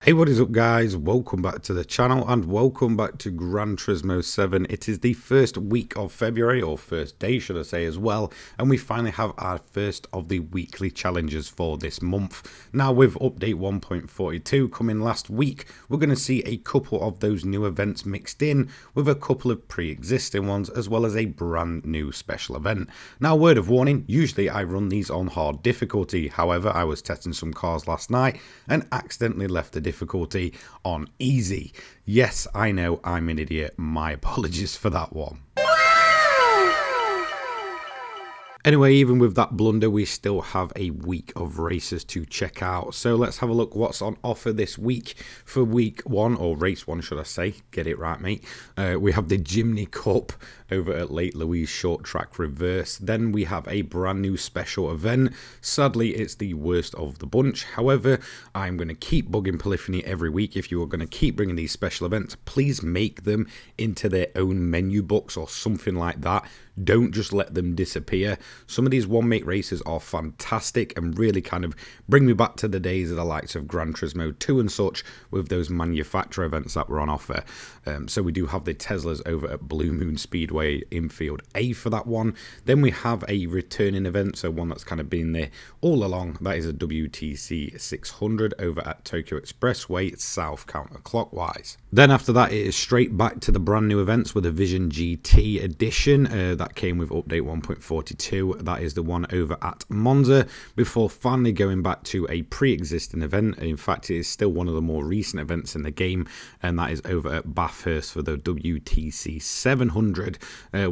Hey, what is up guys? Welcome back to the channel and welcome back to Gran Turismo 7. It is the first week of February, or first day should I say as well, and we finally have our first of the weekly challenges for this month. Now with update 1.42 coming last week, we're going to see a couple of those new events mixed in with a couple of pre-existing ones as well as a brand new special event. Now word of warning, usually I run these on hard difficulty, however I was testing some cars last night and accidentally left the difficulty on easy. Yes, I know, I'm an idiot. My apologies for that one. Anyway, even with that blunder, we still have a week of races to check out. So let's have a look what's on offer this week for week one, or race one, should I say. Get it right, mate. We have the Jimny Cup over at Lake Louise short track reverse. Then we have a brand new special event. Sadly, it's the worst of the bunch. However, I'm going to keep bugging Polyphony every week. If you are going to keep bringing these special events, please make them into their own menu books or something like that. Don't just let them disappear. Some of these one-make races are fantastic and really kind of bring me back to the days of the likes of Gran Turismo 2 and such with those manufacturer events that were on offer. So we do have the Teslas over at Blue Moon Speedway in Field A for that one. Then we have a returning event, so one that's kind of been there all along. That is a WTC 600 over at Tokyo Expressway, south counterclockwise. Then after that, it is straight back to the brand new events with a Vision GT edition. That came with update 1.42. That is the one over at Monza, before finally going back to a pre-existing event. In fact, it is still one of the more recent events in the game, and that is over at Bathurst for the WTC 700,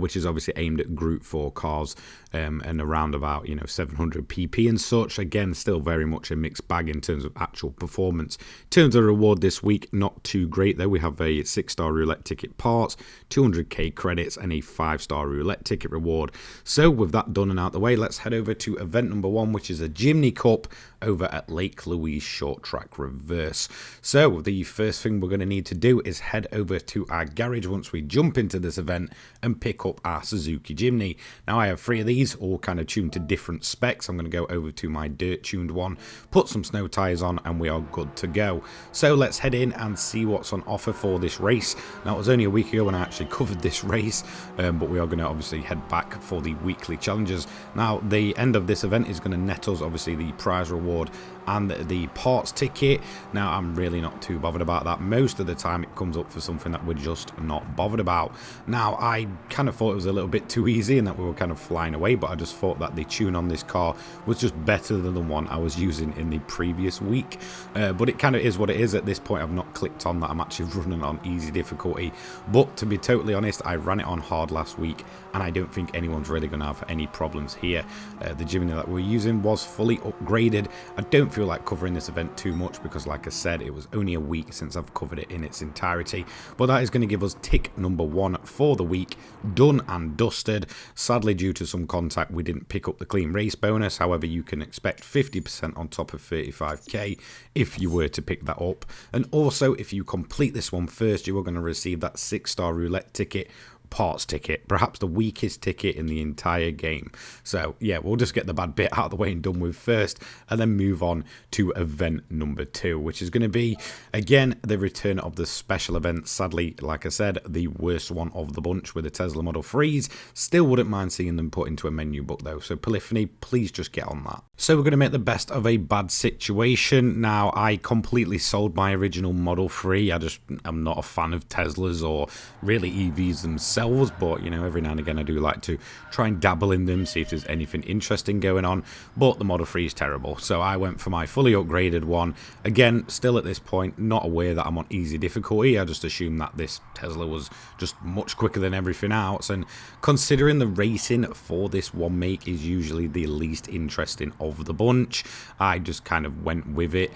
which is obviously aimed at Group 4 cars, and around about 700 pp and such. Again, still very much a mixed bag in terms of actual performance. In terms of reward this week, not too great though. We have a 6-star roulette ticket parts, 200k credits, and a 5-star roulette ticket reward. So with that done and out the way, let's head over to event number 1, which is a Jimny Cup over at Lake Louise short track reverse. So the first thing we're going to need to do is head over to our garage once we jump into this event and pick up our Suzuki Jimny. Now I have 3 of these, all kind of tuned to different specs. I'm going to go over to my dirt tuned one, put some snow tires on, and we are good to go. So let's head in and see what's on offer for this race. Now it was only a week ago when I actually covered this race, but we are going to obviously head back for the weekly challenges. Now the end of this event is going to net us obviously the prize reward and the parts ticket. Now I'm really not too bothered about that. Most of the time it comes up for something that we're just not bothered about. Now I kind of thought it was a little bit too easy and that we were kind of flying away, but I just thought that the tune on this car was just better than the one I was using in the previous week. But it kind of is what it is at this point. I've not clicked on that I'm actually running on easy difficulty, but to be totally honest, I ran it on hard last week and I don't think anyone's really going to have any problems here. The Jimny that we're using was fully upgraded. I don't feel like covering this event too much because like I said, it was only a week since I've covered it in its entirety, but that is going to give us tick number 1 for the week done and dusted. Sadly, due to some contact, we didn't pick up the clean race bonus. However, you can expect 50% on top of 35k if you were to pick that up, and also if you complete this one first, you are going to receive that 6-star roulette ticket parts ticket, perhaps the weakest ticket in the entire game. So yeah, we'll just get the bad bit out of the way and done with first, and then move on to event number 2, which is going to be again the return of the special event. Sadly, like I said, the worst one of the bunch with the Tesla Model 3s. Still wouldn't mind seeing them put into a menu book though, so Polyphony, please just get on that. So we're going to make the best of a bad situation. Now I completely sold my original Model 3. I'm not a fan of Teslas or really EVs themselves, but every now and again I do like to try and dabble in them, see if there's anything interesting going on, but the Model 3 is terrible, so I went for my fully upgraded one. Again, still at this point not aware that I'm on easy difficulty. I just assumed that this Tesla was just much quicker than everything else, and considering the racing for this one make is usually the least interesting of the bunch, I just kind of went with it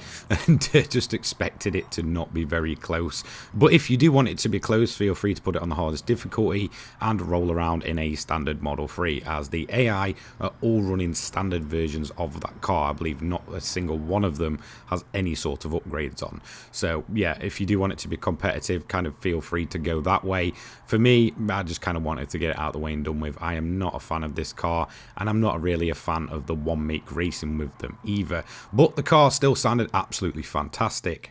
and just expected it to not be very close. But if you do want it to be close, feel free to put it on the hardest difficulty. difficulty and roll around in a standard Model 3, as the AI are all running standard versions of that car. I believe not a single one of them has any sort of upgrades on. So yeah, if you do want it to be competitive, kind of feel free to go that way. For me, I just kind of wanted to get it out of the way and done with. I am not a fan of this car, and I'm not really a fan of the one make racing with them either, but the car still sounded absolutely fantastic.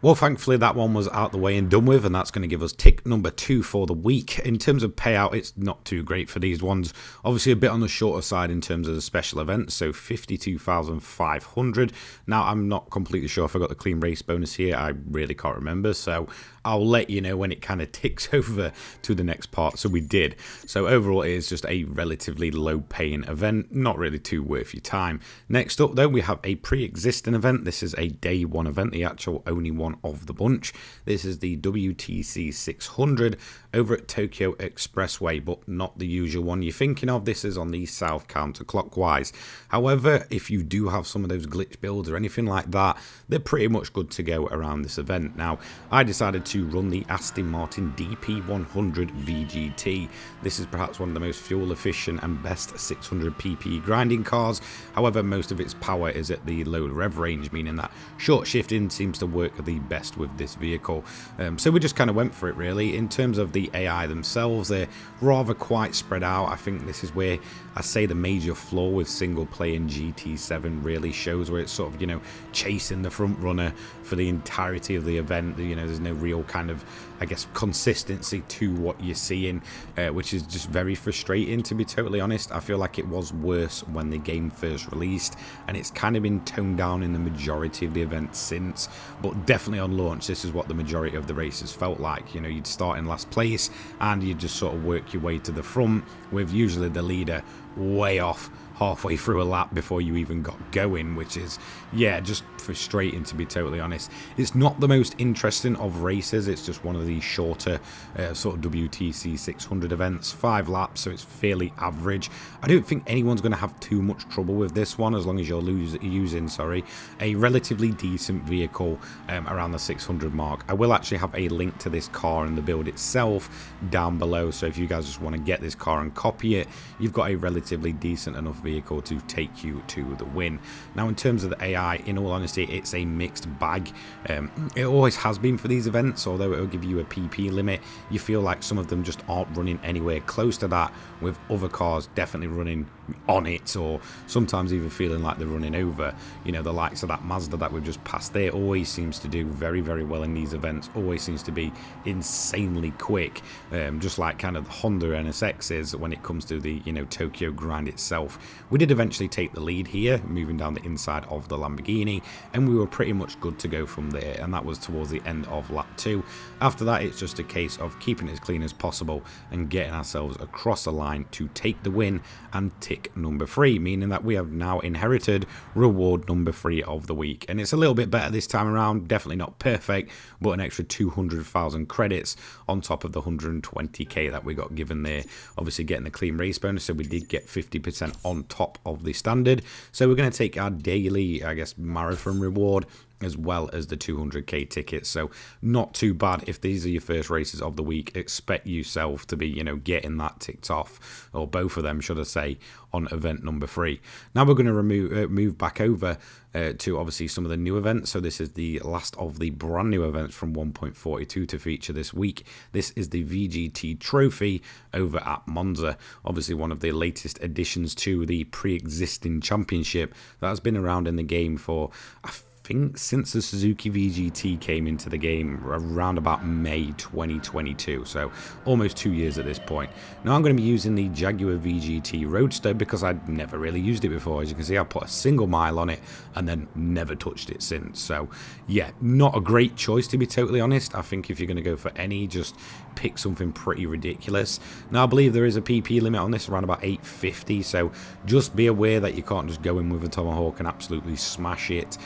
Well, thankfully that one was out the way and done with, and that's going to give us tick number 2 for the week. In terms of payout, it's not too great for these ones. Obviously a bit on the shorter side in terms of the special events, so 52,500. Now, I'm not completely sure if I got the clean race bonus here. I really can't remember, so I'll let you know when it kind of ticks over to the next part. So we did. So overall, it is just a relatively low-paying event, not really too worth your time. Next up, though, we have a pre-existing event. This is a day 1 event, the actual only one of the bunch. This is the WTC 600 over at Tokyo Expressway, but not the usual one you're thinking of. This is on the south counterclockwise. However, if you do have some of those glitch builds or anything like that, they're pretty much good to go around this event. Now, I decided to run the Aston Martin DP100 VGT. This is perhaps one of the most fuel efficient and best 600 pp grinding cars. However, most of its power is at the low rev range, meaning that short shifting seems to work the best with this vehicle. So we just kind of went for it really. In terms of the AI themselves, they're rather quite spread out. I think this is where I say the major flaw with single player in GT7 really shows, where it's sort of, you know, chasing the front runner for the entirety of the event. You know, there's no real kind of, I guess, consistency to what you're seeing, which is just very frustrating, to be totally honest. I feel like it was worse when the game first released, and it's kind of been toned down in the majority of the events since, but definitely on launch, this is what the majority of the races felt like. You know, you'd start in last place and you'd just sort of work your way to the front, with usually the leader way off halfway through a lap before you even got going, which is, yeah, just frustrating, to be totally honest. It's not the most interesting of races. It's just one of these shorter sort of WTC 600 events, 5 laps, so it's fairly average. I don't think anyone's going to have too much trouble with this one, as long as you're using a relatively decent vehicle around the 600 mark. I will actually have a link to this car and the build itself down below, so if you guys just want to get this car and copy it, you've got a relatively decent enough vehicle to take you to the win. Now, in terms of the AI, in all honesty, it's a mixed bag. It always has been for these events, although it will give you a PP limit. You feel like some of them just aren't running anywhere close to that, with other cars definitely running on it, or sometimes even feeling like they're running over. You know, the likes of that Mazda that we've just passed there always seems to do very, very well in these events, always seems to be insanely quick, just like kind of the Honda NSX is when it comes to the, you know, Tokyo grind itself. We did eventually take the lead here, moving down the inside of the Lamborghini, and we were pretty much good to go from there, and that was towards the end of lap 2. After that, it's just a case of keeping it as clean as possible and getting ourselves across the line to take the win and tick number 3, meaning that we have now inherited reward number 3 of the week. And it's a little bit better this time around, definitely not perfect, but an extra 200,000 credits on top of the 120k that we got given there. Obviously getting the clean race bonus, so we did get 50% on top of the standard. So we're going to take our daily, I guess, marathon reward as well as the 200k tickets. So not too bad. If these are your first races of the week, expect yourself to be, you know, getting that ticked off, or both of them, should I say, on event number 3. Now we're going to move back over to obviously some of the new events. So this is the last of the brand new events from 1.42 to feature this week. This is the VGT Trophy over at Monza. Obviously one of the latest additions to the pre-existing championship that has been around in the game for, I think, since the Suzuki VGT came into the game around about May 2022, so almost 2 years at this point. Now I'm going to be using the Jaguar VGT Roadster because I'd never really used it before. As you can see, I put a single mile on it and then never touched it since. So yeah, not a great choice, to be totally honest. I think if you're going to go for any, just pick something pretty ridiculous. Now I believe there is a PP limit on this around about 850, so just be aware that you can't just go in with a Tomahawk and absolutely smash it.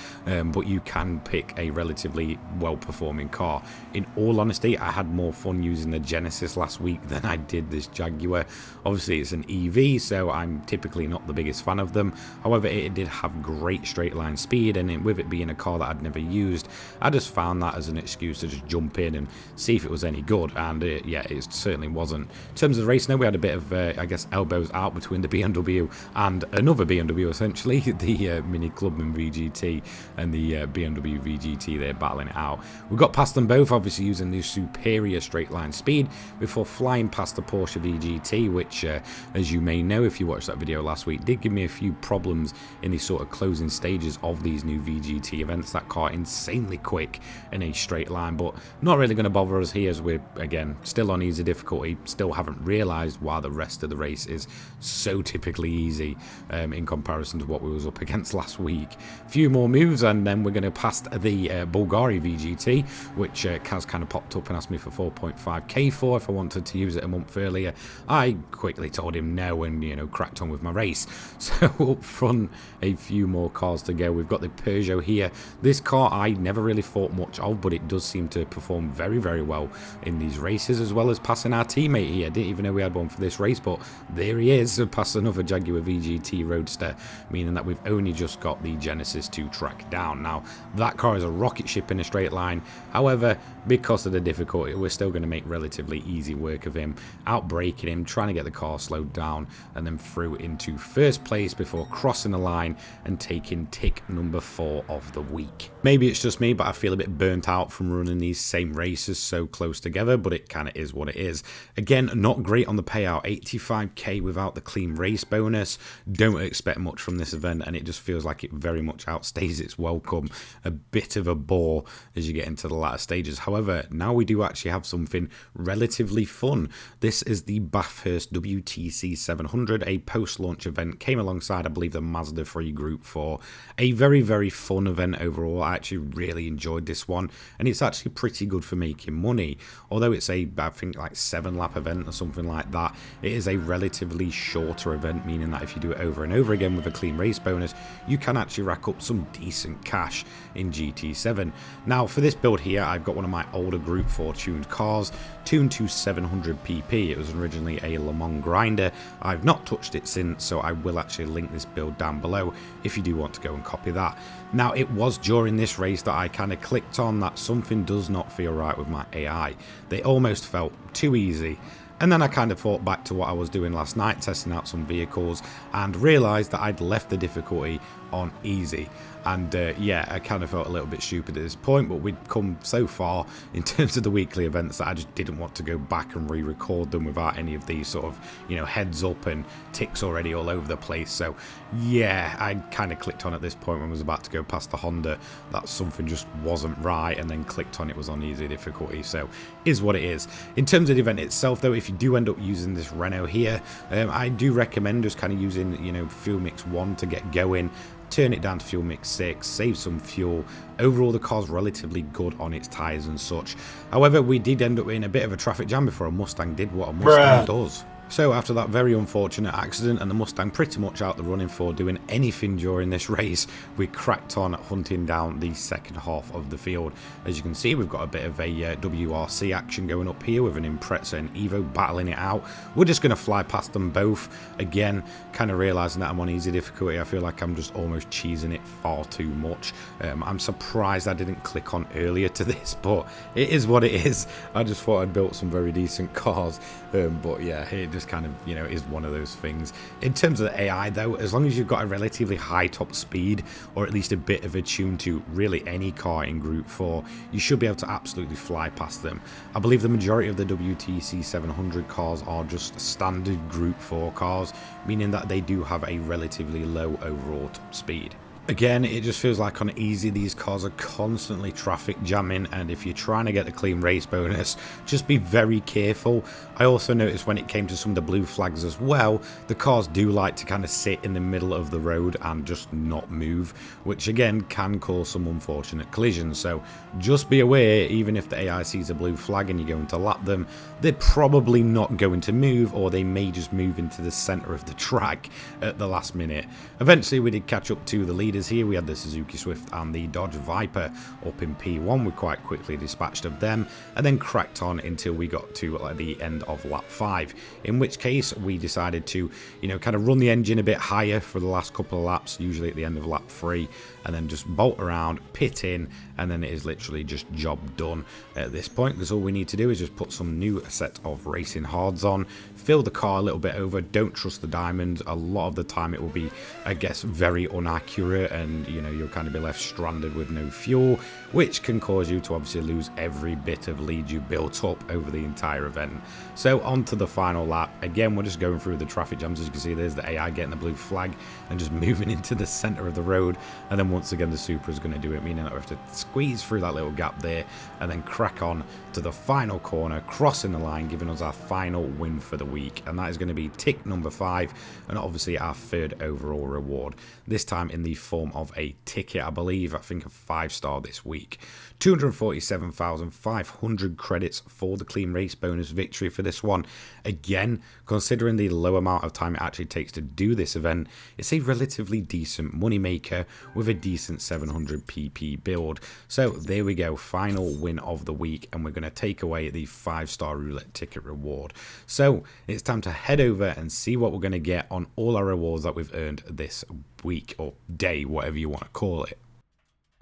but you can pick a relatively well-performing car. In all honesty, I had more fun using the Genesis last week than I did this Jaguar. Obviously, it's an EV, so I'm typically not the biggest fan of them. However, it did have great straight line speed, and with it being a car that I'd never used, I just found that as an excuse to just jump in and see if it was any good, and yeah, it certainly wasn't. In terms of the race, now we had a bit of, I guess, elbows out between the BMW and another BMW, essentially, the Mini Clubman VGT and the BMW VGT. They're battling it out. We got past them both, obviously using the superior straight line speed, before flying past the Porsche VGT, which, as you may know if you watched that video last week, did give me a few problems in the sort of closing stages of these new VGT events. That car insanely quick in a straight line, but not really going to bother us here, as we're, again, still on easy difficulty. Still haven't realised why the rest of the race is so typically easy in comparison to what we was up against last week. A few more moves and then we're going to pass the Bulgari VGT, which Kaz kind of popped up and asked me for 4.5k for if I wanted to use it a month earlier. I quickly told him no and, you know, cracked on with my race. So up front, a few more cars to go. We've got the Peugeot here. This car I never really thought much of, but it does seem to perform very, very well in these races, as well as passing our teammate here. Didn't even know we had one for this race, but there he is, past another Jaguar VGT Roadster, meaning that we've only just got the Genesis to track down. Now, that car is a rocket ship in a straight line. However, because of the difficulty, we're still going to make relatively easy work of him, outbraking him, trying to get the car slowed down, and then through into first place before crossing the line and taking tick number 4 of the week. Maybe it's just me, but I feel a bit burnt out from running these same races so close together, but it kind of is what it is. Again, not great on the payout, 85k without the clean race bonus. Don't expect much from this event, and it just feels like it very much outstays its welcome. A bit of a bore as you get into the latter stages. However, now we do actually have something relatively fun. This is the Bathurst WTC 700, a post-launch event. Came alongside, I believe, the Mazda 3 Group 4. A very, very fun event overall. I actually really enjoyed this one, and it's actually pretty good for making money. Although it's a, I think, like 7-lap event or something like that, it is a relatively shorter event, meaning that if you do it over and over again with a clean race bonus, you can actually rack up some decent cash in GT7. Now, for this build here, I've got one of my older Group 4 tuned cars, tuned to 700 pp. It was originally a Le Mans grinder. I've not touched it since, so I will actually link this build down below if you do want to go and copy that. Now, it was during this race that I kind of clicked on that something does not feel right with my AI. They almost felt too easy. And then I kind of thought back to what I was doing last night, testing out some vehicles, and realised that I'd left the difficulty on easy. And yeah, I kind of felt a little bit stupid at this point, but we'd come so far in terms of the weekly events that I just didn't want to go back and re-record them without any of these sort of, you know, heads up and ticks already all over the place. So yeah, I kind of clicked on at this point when I was about to go past the Honda that something just wasn't right, and then clicked on it was on easy difficulty. So is what it is. In terms of the event itself though, if you do end up using this Renault here, I do recommend just kind of using, you know, fuel mix 1 to get going. Turn it down to fuel mix 6, save some fuel. Overall, the car's relatively good on its tyres and such. However, we did end up in a bit of a traffic jam before a Mustang did what a Mustang does. So after that very unfortunate accident and the Mustang pretty much out the running for doing anything during this race, we cracked on hunting down the second half of the field. As you can see, we've got a bit of a WRC action going up here with an Impreza and Evo battling it out. We're just going to fly past them both. Again, kind of realising that I'm on easy difficulty. I feel like I'm just almost cheesing it far too much. I'm surprised I didn't click on earlier to this, but it is what it is. I just thought I'd built some very decent cars, but yeah, it just kind of, you know, is one of those things. In terms of the AI though, as long as you've got a relatively high top speed, or at least a bit of a tune to really any car in Group 4, you should be able to absolutely fly past them. I believe the majority of the WTC 700 cars are just standard Group 4 cars, meaning that they do have a relatively low overall top speed. Again, it just feels like on easy these cars are constantly traffic jamming, and if you're trying to get the clean race bonus, just be very careful. I also noticed when it came to some of the blue flags as well, the cars do like to kind of sit in the middle of the road and just not move, which again can cause some unfortunate collisions. So just be aware, even if the AI sees a blue flag and you're going to lap them, they're probably not going to move, or they may just move into the center of the track at the last minute. Eventually we did catch up to the leader leaders here. We had the Suzuki Swift and the Dodge Viper up in P1. We quite quickly dispatched of them and then cracked on until we got to the end of lap 5, in which case we decided to, you know, kind of run the engine a bit higher for the last couple of laps, usually at the end of lap 3, and then just bolt around, pit in, and then it is literally just job done at this point, because all we need to do is just put some new set of racing hards on, fill the car a little bit over. Don't trust the diamonds. A lot of the time it will be, I guess, very inaccurate, and you know, you'll kind of be left stranded with no fuel, which can cause you to obviously lose every bit of lead you built up over the entire event. So on to the final lap. Again, we're just going through the traffic jams. As you can see, there's the AI getting the blue flag and just moving into the center of the road, and then once again the Supra is going to do it, meaning that we have to squeeze through that little gap there and then crack on to the final corner, crossing the line, giving us our final win for the week, and that is going to be tick number 5, and obviously our 3rd overall reward, this time in the form of a ticket. I think a 5-star this week. 247,500 credits for the clean race bonus victory for this one. Again, considering the low amount of time it actually takes to do this event, it's a relatively decent moneymaker with a decent 700 pp build. So there we go, final win of the week, and we're going to take away the 5-star roulette ticket reward. So it's time to head over and see what we're going to get on all our rewards that we've earned this week, or day, whatever you want to call it.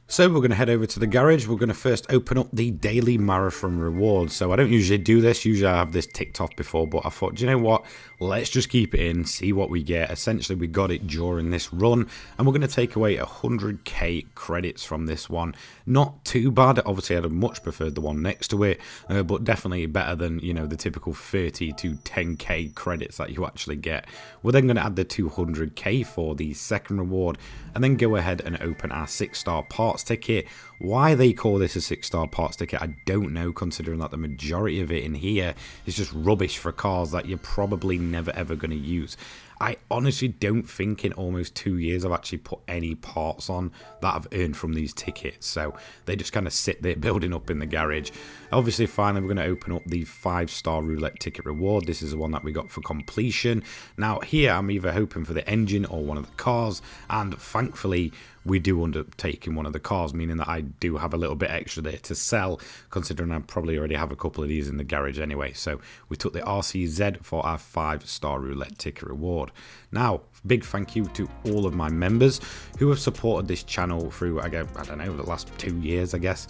So we're going to head over to the garage. We're going to first open up the daily marathon rewards. So I don't usually do this. Usually I have this ticked off before, but I thought, do you know what? Let's just keep it in, see what we get. Essentially, we got it during this run, and we're going to take away 100k credits from this one. Not too bad. Obviously, I'd have much preferred the one next to it, but definitely better than, you know, the typical 30 to 10k credits that you actually get. We're then going to add the 200k for the second reward, and then go ahead and open our 6-star parts ticket. Why they call this a 6-star parts ticket, I don't know, considering that the majority of it in here is just rubbish for cars that you're probably never ever going to use. I honestly don't think in almost 2 years I've actually put any parts on that I've earned from these tickets, so they just kind of sit there building up in the garage. Obviously, finally, we're going to open up the 5-star roulette ticket reward. This is the one that we got for completion. Now here I'm either hoping for the engine or one of the cars, and thankfully we do end up taking one of the cars, meaning that I do have a little bit extra there to sell, considering I probably already have a couple of these in the garage anyway. So we took the RCZ for our 5-star roulette ticket reward. Now, big thank you to all of my members who have supported this channel through, I don't know, the last 2 years, I guess.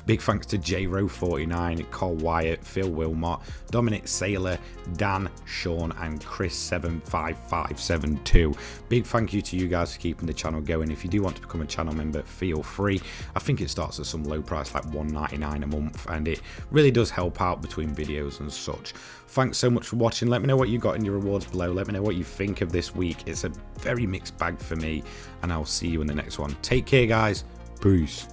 Big thanks to JRO49, Cole Wyatt, Phil Wilmot, Dominic Saylor, Dan, Sean, and Chris75572. Big thank you to you guys for keeping the channel going. If you do want to become a channel member, feel free. I think it starts at some low price, like $1.99 a month, and it really does help out between videos and such. Thanks so much for watching. Let me know what you got in your rewards below. Let me know what you think of this week. It's a very mixed bag for me, and I'll see you in the next one. Take care, guys. Peace.